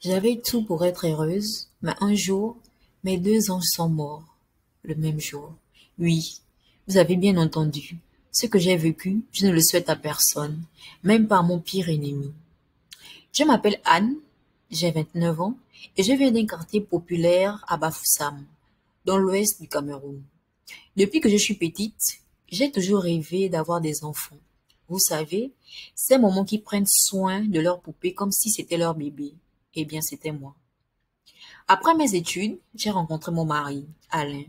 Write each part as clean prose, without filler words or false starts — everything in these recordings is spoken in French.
J'avais tout pour être heureuse, mais un jour, mes deux anges sont morts, le même jour. Oui, vous avez bien entendu. Ce que j'ai vécu, je ne le souhaite à personne, même pas à mon pire ennemi. Je m'appelle Anne, j'ai 29 ans, et je viens d'un quartier populaire à Bafoussam, dans l'ouest du Cameroun. Depuis que je suis petite, j'ai toujours rêvé d'avoir des enfants. Vous savez, ces moments qui prennent soin de leur poupée comme si c'était leur bébé. Eh bien, c'était moi. Après mes études, j'ai rencontré mon mari, Alain.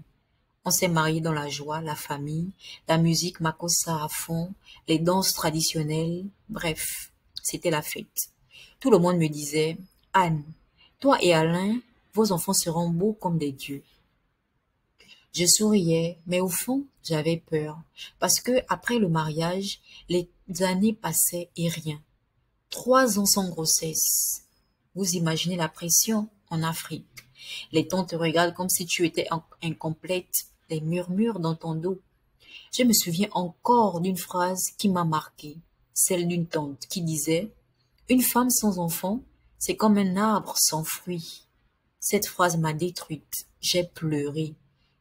On s'est mariés dans la joie, la famille, la musique makossa à fond, les danses traditionnelles, bref, c'était la fête. Tout le monde me disait, Anne, toi et Alain, vos enfants seront beaux comme des dieux. Je souriais, mais au fond, j'avais peur, parce que après le mariage, les années passaient et rien. 3 ans sans grossesse. Vous imaginez la pression en Afrique. Les tantes te regardent comme si tu étais incomplète, les murmures dans ton dos. Je me souviens encore d'une phrase qui m'a marquée, celle d'une tante qui disait «Une femme sans enfant, c'est comme un arbre sans fruits». Cette phrase m'a détruite. J'ai pleuré.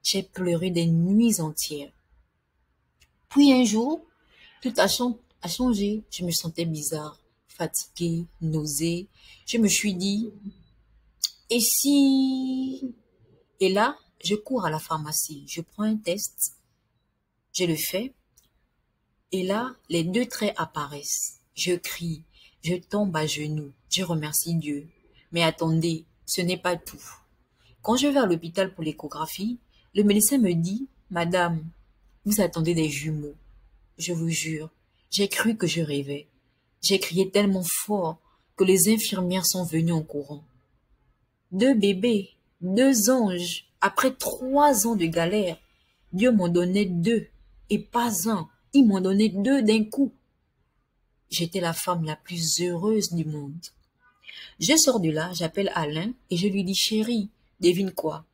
J'ai pleuré des nuits entières. Puis un jour, tout a changé. Je me sentais bizarre, fatiguée, nausée. Je me suis dit, et si... Et là, je cours à la pharmacie. Je prends un test. Je le fais. Et là, les deux traits apparaissent. Je crie. Je tombe à genoux. Je remercie Dieu. Mais attendez, ce n'est pas tout. Quand je vais à l'hôpital pour l'échographie, le médecin me dit, Madame, vous attendez des jumeaux. Je vous jure, j'ai cru que je rêvais. J'ai crié tellement fort que les infirmières sont venues en courant. Deux bébés, deux anges, après 3 ans de galère, Dieu m'en donnait deux, et pas un. Il m'en donnait deux d'un coup. J'étais la femme la plus heureuse du monde. Je sors de là, j'appelle Alain et je lui dis, chérie, devine quoi?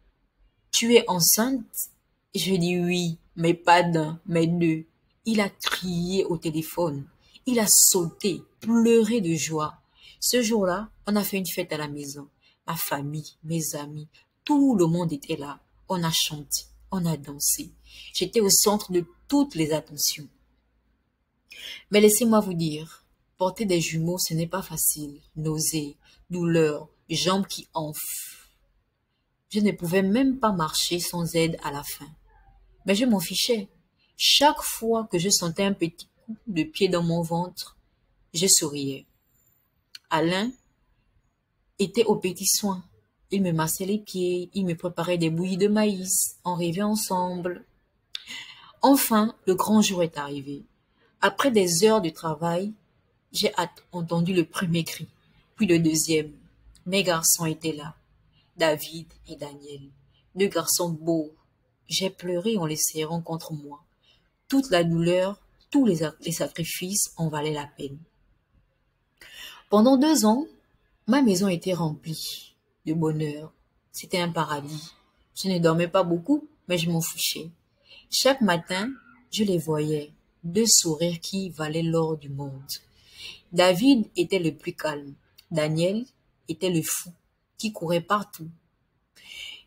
Tu es enceinte? Je dis oui, mais pas d'un, mais deux. Il a crié au téléphone. Il a sauté, pleuré de joie. Ce jour-là, on a fait une fête à la maison. Ma famille, mes amis, tout le monde était là. On a chanté, on a dansé. J'étais au centre de toutes les attentions. Mais laissez-moi vous dire, porter des jumeaux, ce n'est pas facile. Nausées, douleurs, jambes qui enflent. Je ne pouvais même pas marcher sans aide à la fin. Mais je m'en fichais. Chaque fois que je sentais un petit coup de pied dans mon ventre, je souriais. Alain était aux petits soins. Il me massait les pieds, il me préparait des bouillies de maïs, on rêvait ensemble. Enfin, le grand jour est arrivé. Après des heures de travail, j'ai entendu le premier cri, puis le deuxième. Mes garçons étaient là, David et Daniel, deux garçons beaux. J'ai pleuré en les serrant contre moi. Toute la douleur, tous les sacrifices en valaient la peine. Pendant 2 ans, ma maison était remplie de bonheur. C'était un paradis. Je ne dormais pas beaucoup, mais je m'en fichais. Chaque matin, je les voyais, deux sourires qui valaient l'or du monde. David était le plus calme. Daniel était le fou qui courait partout.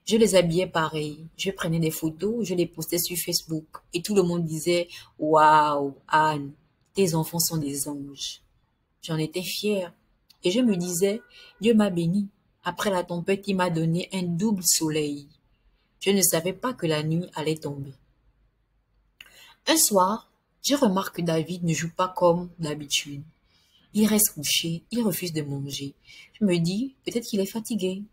Je les habillais pareil. Je prenais des photos, je les postais sur Facebook. Et tout le monde disait, waouh, Anne, tes enfants sont des anges. J'en étais fière. Et je me disais, Dieu m'a béni. Après la tempête, il m'a donné un double soleil. Je ne savais pas que la nuit allait tomber. Un soir, je remarque que David ne joue pas comme d'habitude. Il reste couché, il refuse de manger. Je me dis, peut-être qu'il est fatigué.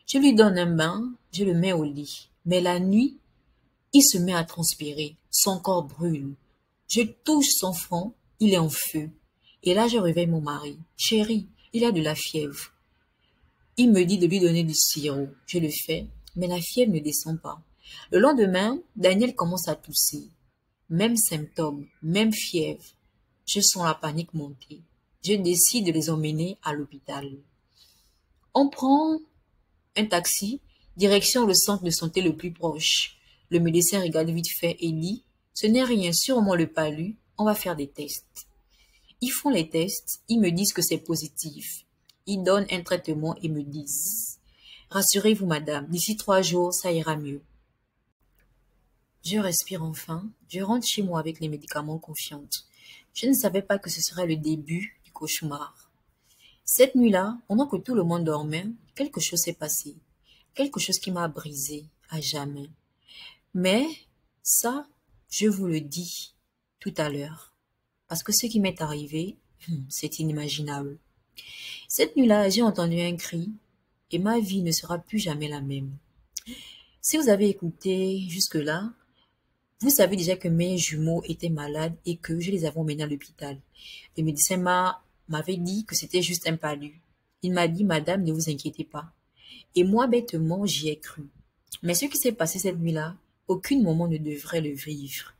Je lui donne un bain, je le mets au lit. Mais la nuit, il se met à transpirer, son corps brûle. Je touche son front, il est en feu. Et là, je réveille mon mari. Chérie, il a de la fièvre. Il me dit de lui donner du sirop. Je le fais, mais la fièvre ne descend pas. Le lendemain, Daniel commence à tousser. Même symptômes, même fièvre. Je sens la panique monter. Je décide de les emmener à l'hôpital. On prend un taxi, direction le centre de santé le plus proche. Le médecin regarde vite fait et dit, ce n'est rien, sûrement le palu, on va faire des tests. Ils font les tests, ils me disent que c'est positif. Ils donnent un traitement et me disent: rassurez-vous, madame, d'ici 3 jours, ça ira mieux. Je respire enfin, je rentre chez moi avec les médicaments confiante. Je ne savais pas que ce serait le début du cauchemar. Cette nuit-là, pendant que tout le monde dormait, quelque chose s'est passé. Quelque chose qui m'a brisé à jamais. Mais ça, je vous le dis tout à l'heure. Parce que ce qui m'est arrivé, c'est inimaginable. Cette nuit-là, j'ai entendu un cri et ma vie ne sera plus jamais la même. Si vous avez écouté jusque-là, vous savez déjà que mes jumeaux étaient malades et que je les avais emmenés à l'hôpital. Le médecin m'avait dit que c'était juste un palu. Il m'a dit: madame, ne vous inquiétez pas. Et moi, bêtement, j'y ai cru. Mais ce qui s'est passé cette nuit-là, aucun moment ne devrait le vivre.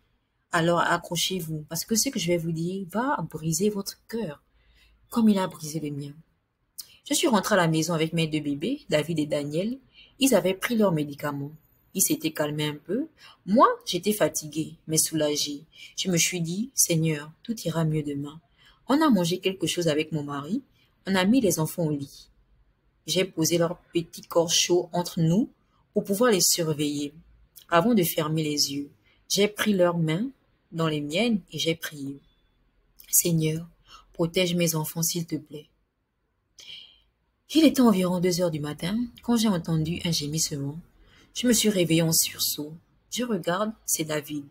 Alors accrochez-vous, parce que ce que je vais vous dire va briser votre cœur, comme il a brisé le mien. Je suis rentrée à la maison avec mes deux bébés, David et Daniel. Ils avaient pris leurs médicaments. Ils s'étaient calmés un peu. Moi, j'étais fatiguée, mais soulagée. Je me suis dit: Seigneur, tout ira mieux demain. On a mangé quelque chose avec mon mari. On a mis les enfants au lit. J'ai posé leur petit corps chaud entre nous pour pouvoir les surveiller. Avant de fermer les yeux, j'ai pris leurs mains dans les miennes et j'ai prié: Seigneur, protège mes enfants s'il te plaît. Il était environ 2 heures du matin quand j'ai entendu un gémissement. Je me suis réveillée en sursaut. Je regarde, c'est David.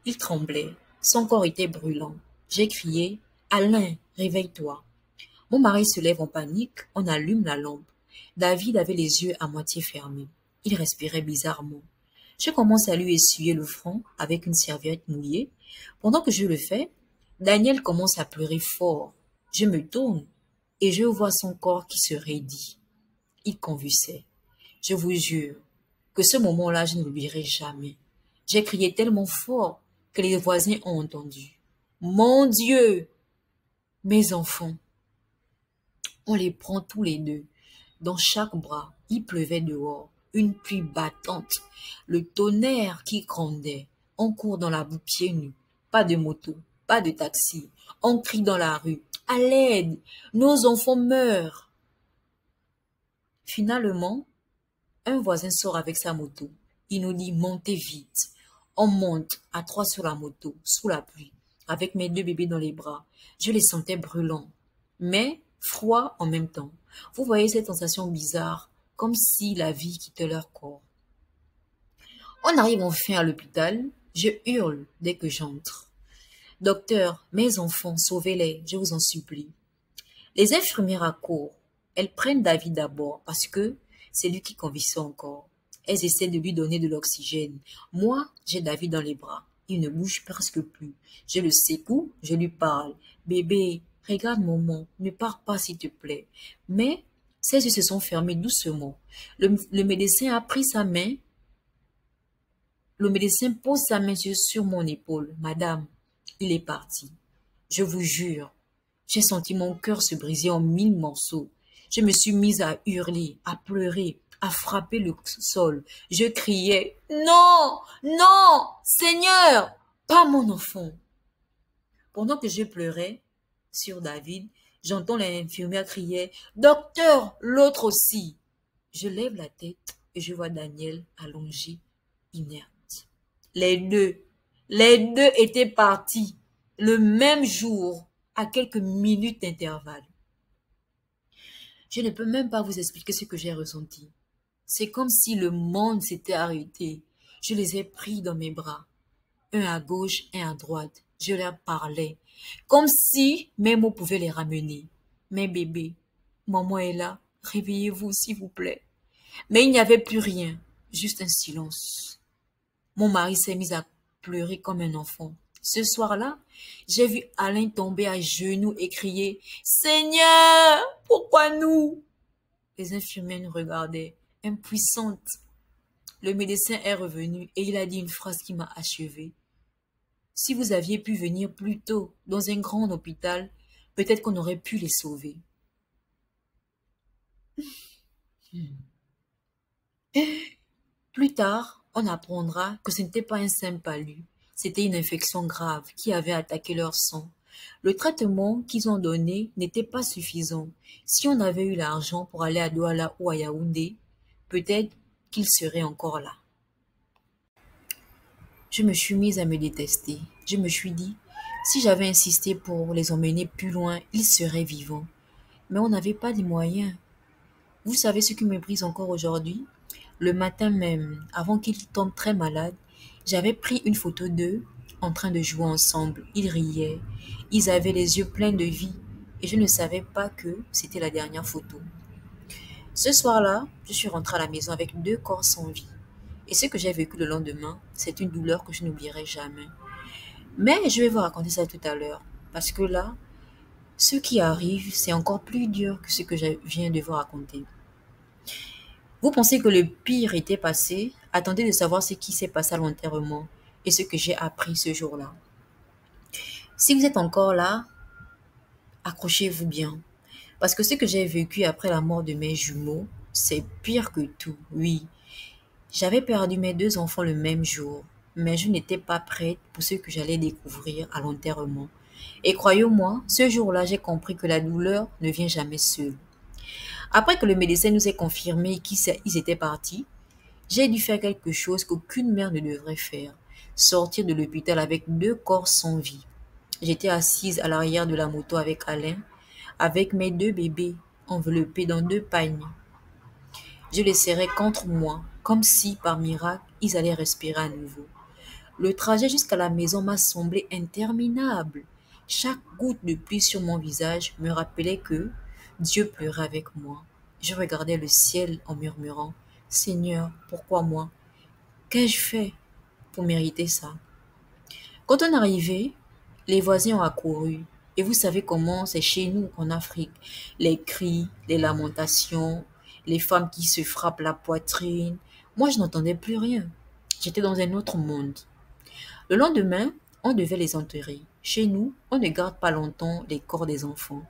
Il tremblait. Son corps était brûlant. J'ai crié: Alain, réveille-toi. Mon mari se lève en panique. On allume la lampe. David avait les yeux à moitié fermés. Il respirait bizarrement. Je commence à lui essuyer le front avec une serviette mouillée. Pendant que je le fais, Daniel commence à pleurer fort. Je me tourne et je vois son corps qui se raidit. Il convulsait. Je vous jure que ce moment-là, je ne l'oublierai jamais. J'ai crié tellement fort que les voisins ont entendu. Mon Dieu! Mes enfants! On les prend tous les deux. Dans chaque bras, il pleuvait dehors. Une pluie battante. Le tonnerre qui grondait. On court dans la boue pieds nus. Pas de moto, pas de taxi. On crie dans la rue: à l'aide! Nos enfants meurent! Finalement, un voisin sort avec sa moto. Il nous dit: montez vite. On monte à trois sur la moto, sous la pluie, avec mes deux bébés dans les bras. Je les sentais brûlants, mais froids en même temps. Vous voyez cette sensation bizarre, comme si la vie quittait leur corps. On arrive enfin à l'hôpital. Je hurle dès que j'entre: docteur, mes enfants, sauvez-les, je vous en supplie. Les infirmières accourent. Elles prennent David d'abord parce que c'est lui qui convulsait encore. Elles essaient de lui donner de l'oxygène. Moi, j'ai David dans les bras. Il ne bouge presque plus. Je le secoue, je lui parle: bébé, regarde maman, ne pars pas s'il te plaît. Mais ses yeux se sont fermés doucement. Le médecin a pris sa main. Le médecin pose sa main sur mon épaule. Madame, il est parti. Je vous jure, j'ai senti mon cœur se briser en 1000 morceaux. Je me suis mise à hurler, à pleurer, à frapper le sol. Je criais: non, non, Seigneur, pas mon enfant. Pendant que je pleurais sur David, j'entends l'infirmière crier: docteur, l'autre aussi. Je lève la tête et je vois Daniel allongé, inerte. Les deux, les deux étaient partis le même jour, à quelques minutes d'intervalle. Je ne peux même pas vous expliquer ce que j'ai ressenti. C'est comme si le monde s'était arrêté. Je les ai pris dans mes bras, un à gauche et à droite. Je leur parlais, comme si mes mots pouvaient les ramener. Mes bébés, maman est là, réveillez-vous s'il vous plaît. Mais il n'y avait plus rien, juste un silence. Mon mari s'est mis à pleurer comme un enfant. Ce soir-là, j'ai vu Alain tomber à genoux et crier: Seigneur, pourquoi nous? Les infirmières nous regardaient, impuissantes. Le médecin est revenu et il a dit une phrase qui m'a achevée: si vous aviez pu venir plus tôt dans un grand hôpital, peut-être qu'on aurait pu les sauver. Plus tard, on apprendra que ce n'était pas un simple palu, c'était une infection grave qui avait attaqué leur sang. Le traitement qu'ils ont donné n'était pas suffisant. Si on avait eu l'argent pour aller à Douala ou à Yaoundé, peut-être qu'ils seraient encore là. Je me suis mise à me détester. Je me suis dit, si j'avais insisté pour les emmener plus loin, ils seraient vivants. Mais on n'avait pas les moyens. Vous savez ce qui me brise encore aujourd'hui? Le matin même, avant qu'ils tombent très malades, j'avais pris une photo d'eux en train de jouer ensemble. Ils riaient, ils avaient les yeux pleins de vie et je ne savais pas que c'était la dernière photo. Ce soir-là, je suis rentrée à la maison avec deux corps sans vie. Et ce que j'ai vécu le lendemain, c'est une douleur que je n'oublierai jamais. Mais je vais vous raconter ça tout à l'heure. Parce que là, ce qui arrive, c'est encore plus dur que ce que je viens de vous raconter. Vous pensez que le pire était passé? Attendez de savoir ce qui s'est passé à l'enterrement et ce que j'ai appris ce jour-là. Si vous êtes encore là, accrochez-vous bien. Parce que ce que j'ai vécu après la mort de mes jumeaux, c'est pire que tout, oui. J'avais perdu mes deux enfants le même jour, mais je n'étais pas prête pour ce que j'allais découvrir à l'enterrement. Et croyez-moi, ce jour-là, j'ai compris que la douleur ne vient jamais seule. Après que le médecin nous ait confirmé qu'ils étaient partis, j'ai dû faire quelque chose qu'aucune mère ne devrait faire. Sortir de l'hôpital avec deux corps sans vie. J'étais assise à l'arrière de la moto avec Alain, avec mes deux bébés enveloppés dans deux pagnes. Je les serrais contre moi, comme si, par miracle, ils allaient respirer à nouveau. Le trajet jusqu'à la maison m'a semblé interminable. Chaque goutte de pluie sur mon visage me rappelait que Dieu pleurait avec moi. Je regardais le ciel en murmurant, Seigneur, pourquoi moi? Qu'ai-je fait pour mériter ça? Quand on arrivait, les voisins ont accouru. Et vous savez comment c'est chez nous en Afrique. Les cris, les lamentations, les femmes qui se frappent la poitrine. Moi, je n'entendais plus rien. J'étais dans un autre monde. Le lendemain, on devait les enterrer. Chez nous, on ne garde pas longtemps les corps des enfants.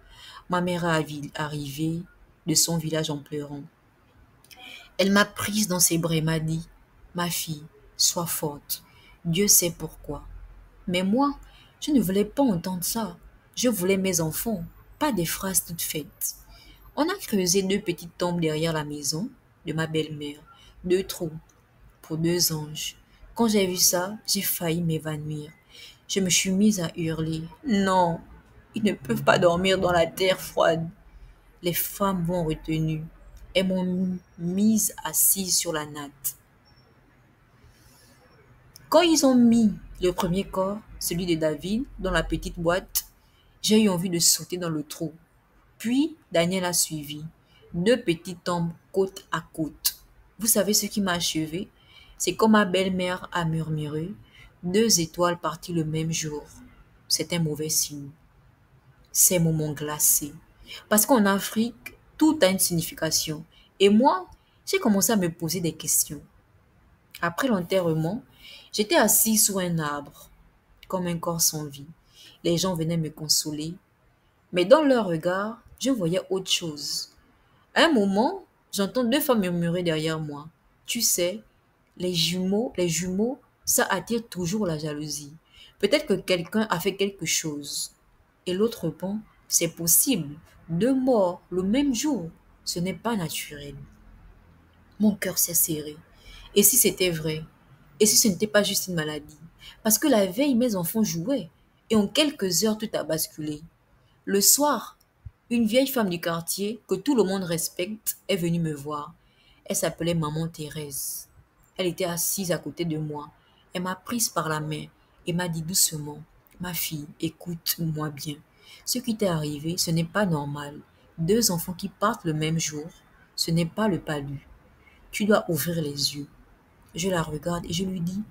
Ma mère est arrivée de son village en pleurant. Elle m'a prise dans ses bras et m'a dit, ma fille, sois forte. Dieu sait pourquoi. Mais moi, je ne voulais pas entendre ça. Je voulais mes enfants, pas des phrases toutes faites. On a creusé deux petites tombes derrière la maison de ma belle-mère, deux trous pour deux anges. Quand j'ai vu ça, j'ai failli m'évanouir. Je me suis mise à hurler. Non, ils ne peuvent pas dormir dans la terre froide. Les femmes m'ont retenue. Elles m'ont mise assise sur la natte. Quand ils ont mis le premier corps, celui de David, dans la petite boîte, j'ai eu envie de sauter dans le trou. Puis Daniel a suivi. Deux petites tombes côte à côte. Vous savez ce qui m'a achevé? C'est comme ma belle-mère a murmuré. Deux étoiles parties le même jour. C'est un mauvais signe. Ces moments glacés. Parce qu'en Afrique, tout a une signification. Et moi, j'ai commencé à me poser des questions. Après l'enterrement, j'étais assise sous un arbre, comme un corps sans vie. Les gens venaient me consoler, mais dans leur regard, je voyais autre chose. À un moment, j'entends deux femmes murmurer derrière moi. Tu sais, les jumeaux, ça attire toujours la jalousie. Peut-être que quelqu'un a fait quelque chose. Et l'autre répond, c'est possible. Deux morts le même jour, ce n'est pas naturel. Mon cœur s'est serré. Et si c'était vrai? Et si ce n'était pas juste une maladie? Parce que la veille, mes enfants jouaient. Et en quelques heures, tout a basculé. Le soir, une vieille femme du quartier que tout le monde respecte est venue me voir. Elle s'appelait Maman Thérèse. Elle était assise à côté de moi. Elle m'a prise par la main et m'a dit doucement, ma fille, écoute-moi bien. Ce qui t'est arrivé, ce n'est pas normal. Deux enfants qui partent le même jour, ce n'est pas le palu. Tu dois ouvrir les yeux. Je la regarde et je lui dis,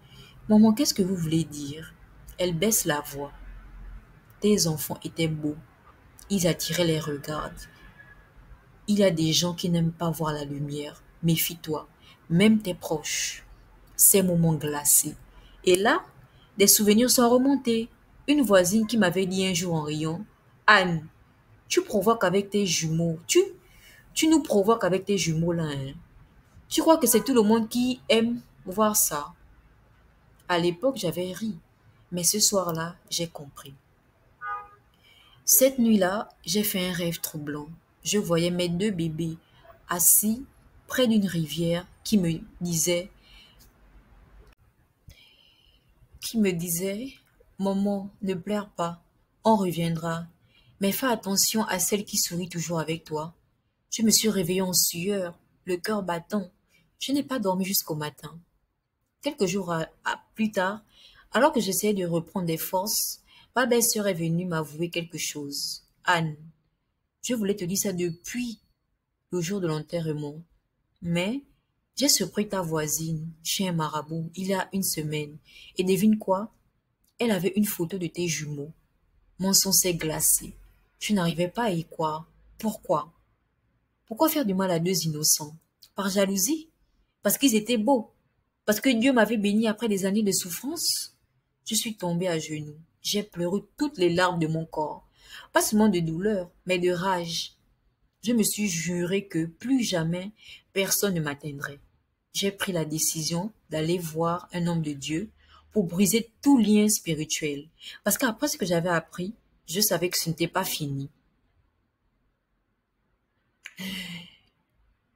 maman, qu'est-ce que vous voulez dire? Elle baisse la voix. Tes enfants étaient beaux. Ils attiraient les regards. Il y a des gens qui n'aiment pas voir la lumière. Méfie-toi, même tes proches. Ces moments glacés. Et là, des souvenirs sont remontés. Une voisine qui m'avait dit un jour en riant, Anne, tu provoques avec tes jumeaux. Tu nous provoques avec tes jumeaux là, hein. Tu crois que c'est tout le monde qui aime voir ça? À l'époque, j'avais ri. Mais ce soir-là, j'ai compris. Cette nuit-là, j'ai fait un rêve troublant. Je voyais mes deux bébés assis près d'une rivière qui me disait, Maman, ne pleure pas, on reviendra. Mais fais attention à celle qui sourit toujours avec toi. Je me suis réveillée en sueur, le cœur battant. Je n'ai pas dormi jusqu'au matin. Quelques jours plus tard, alors que j'essayais de reprendre des forces, ma belle-sœur est venue m'avouer quelque chose. Anne, je voulais te dire ça depuis le jour de l'enterrement. Mais j'ai surpris ta voisine chez un marabout il y a une semaine. Et devine quoi? Elle avait une photo de tes jumeaux. Mon sang s'est glacé. Je n'arrivais pas à y croire. Pourquoi? Pourquoi faire du mal à deux innocents? Par jalousie? Parce qu'ils étaient beaux? Parce que Dieu m'avait béni après des années de souffrance? Je suis tombée à genoux. J'ai pleuré toutes les larmes de mon corps. Pas seulement de douleur, mais de rage. Je me suis juré que plus jamais personne ne m'atteindrait. J'ai pris la décision d'aller voir un homme de Dieu pour briser tout lien spirituel. Parce qu'après ce que j'avais appris, je savais que ce n'était pas fini.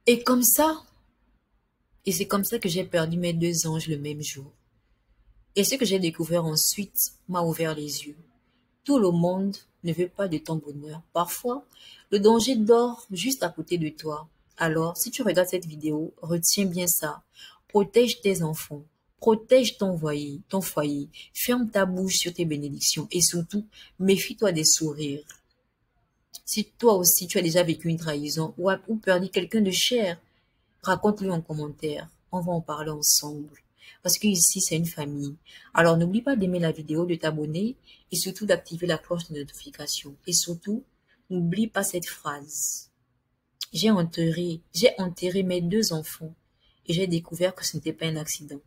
Et comme ça, et c'est comme ça que j'ai perdu mes deux anges le même jour. Et ce que j'ai découvert ensuite m'a ouvert les yeux. Tout le monde ne veut pas de ton bonheur. Parfois, le danger dort juste à côté de toi. Alors, si tu regardes cette vidéo, retiens bien ça. Protège tes enfants. Protège ton foyer. Ferme ta bouche sur tes bénédictions. Et surtout, méfie-toi des sourires. Si toi aussi tu as déjà vécu une trahison ou perdu quelqu'un de cher, raconte-le en commentaire. On va en parler ensemble. Parce que ici, c'est une famille. Alors, n'oublie pas d'aimer la vidéo, de t'abonner et surtout d'activer la cloche de notification. Et surtout, n'oublie pas cette phrase. J'ai enterré mes deux enfants et j'ai découvert que ce n'était pas un accident.